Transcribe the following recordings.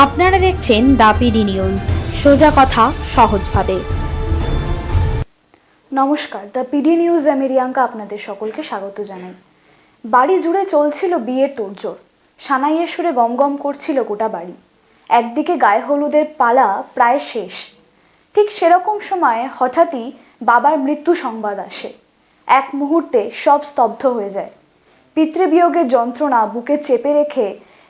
আপনারা দেখছেন the PD news, সোজা কথা সহজভাবে। নমস্কার, দ্য পিডি নিউজ আমি রিয়াঙ্কা আপনাদের সকলকে স্বাগত জানাই। বাড়ি জুড়ে চলছিল বিয়ের তোড়জোড়, সানাইয়ের সুরে গমগম করছিল গোটা বাড়ি। একদিকে গায়ে হলুদের পালা প্রায় শেষ, ঠিক সেরকম সময় হঠাৎই বাবার মৃত্যু সংবাদ আসে। এক মুহূর্তে সব স্তব্ধ হয়ে যায়। পিতৃবিয়োগের যন্ত্রণা বুকে চেপে রেখে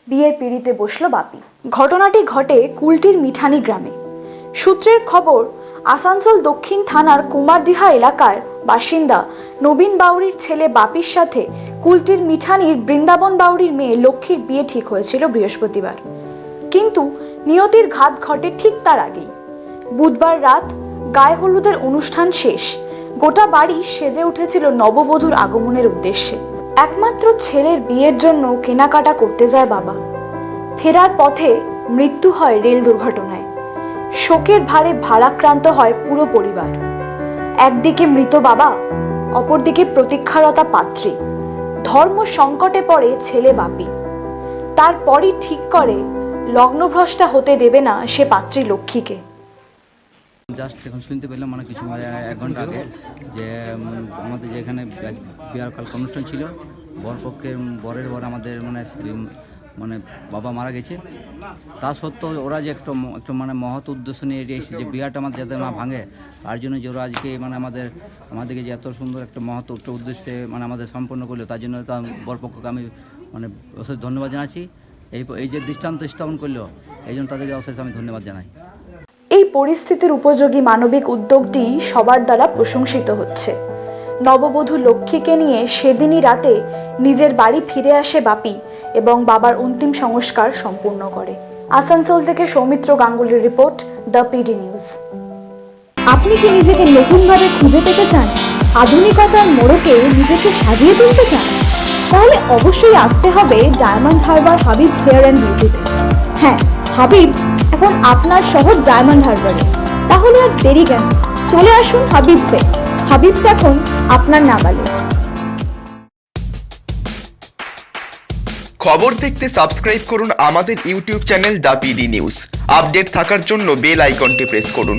বিয়ের পিঁড়িতে বসলো বাপি। ঘটনাটি ঘটে কুলটির মিঠানি গ্রামে। সূত্রের খবর, আসানসোল দক্ষিণ থানার কুমারডিহা এলাকার বাসিন্দা নবীন বাউরির ছেলে বাপির সাথে কুলটির মিঠানির বৃন্দাবন বাউরির মেয়ে লক্ষ্মীর বিয়ে ঠিক হয়েছিল বৃহস্পতিবার। কিন্তু নিয়তির ঘাত ঘটে ঠিক তার আগেই। বুধবার রাত গায়ে হলুদের অনুষ্ঠান শেষ, গোটা বাড়ি সেজে উঠেছিল নববধূর আগমনের উদ্দেশ্যে। একমাত্র ছেলের বিয়ের জন্য কেনাকাটা করতে যায় বাবা। ফেরার পথে মৃত্যু হয় রেল দুর্ঘটনায়। শোকের ভারে ভারাক্রান্ত হয় পুরো পরিবার। একদিকে মৃত বাবা, অপরদিকে প্রতীক্ষারতা পাত্রী। ধর্ম সংকটে পড়ে ছেলে বাপি। তারপরই ঠিক করে লগ্নভ্রষ্টা হতে দেবে না সে পাত্রী লক্ষ্মীকে। জাস্ট এখন শুনতে পেলাম কিছু 1 ঘন্টা আগে যে আমাদের যে এখানে বিয়ার কাল অনুষ্ঠান ছিল, বরের বর আমাদের বাবা মারা গেছে। তা সত্ত্বেও ওরা যে একটু মহৎ উদ্দেশ্য নিয়ে এসেছে যে বিয়াটা আমাদের যাতে না ভাঙে, তার জন্য যে ওরা আজকে আমাদেরকে যে এত সুন্দর একটা মহৎ উদ্দেশ্যে আমাদের সম্পন্ন করলো, তার জন্য বরপক্ষকে আমি অশেষ ধন্যবাদ জানাচ্ছি। এই যে দৃষ্টান্ত স্থাপন করলো, এই জন্য তাদেরকে অশেষ আমি ধন্যবাদ জানাই। এই পরিস্থিতির উপযোগী মানবিক উদ্যোগটি সবার দ্বারা প্রশংসিত হচ্ছে। নববধূ লক্ষ্মীকে নিয়ে সেদিনই রাতে নিজের বাড়ি ফিরে আসে বাপি এবং বাবার অন্তিম সংস্কার সম্পূর্ণ করে। আসানসোল থেকে সৌমিত্র গাঙ্গুলির রিপোর্ট, দ্য পিডি নিউজ। আপনি কি নিজেকে নতুনভাবে খুঁজে পেতে চান? আধুনিকতার মোড়কে নিজেকে সাজিয়ে তুলতে চান? তাহলে অবশ্যই আসতে হবে ডায়মন্ড হারবার হাবিবস হেয়ার অ্যান্ড বিউটিতে। হ্যাঁ, হাবিবস এখন আপনার শহর ডায়মন্ড হারবারে। তাহলে আর দেরি কেন, চলে আসুন হাবিবসে। হাবিবস এখন আপনার নাগালে। খবর দেখতে সাবস্ক্রাইব করুন আমাদের YouTube channel the PD news. Update থাকার জন্য বেল আইকনটি প্রেস করুন।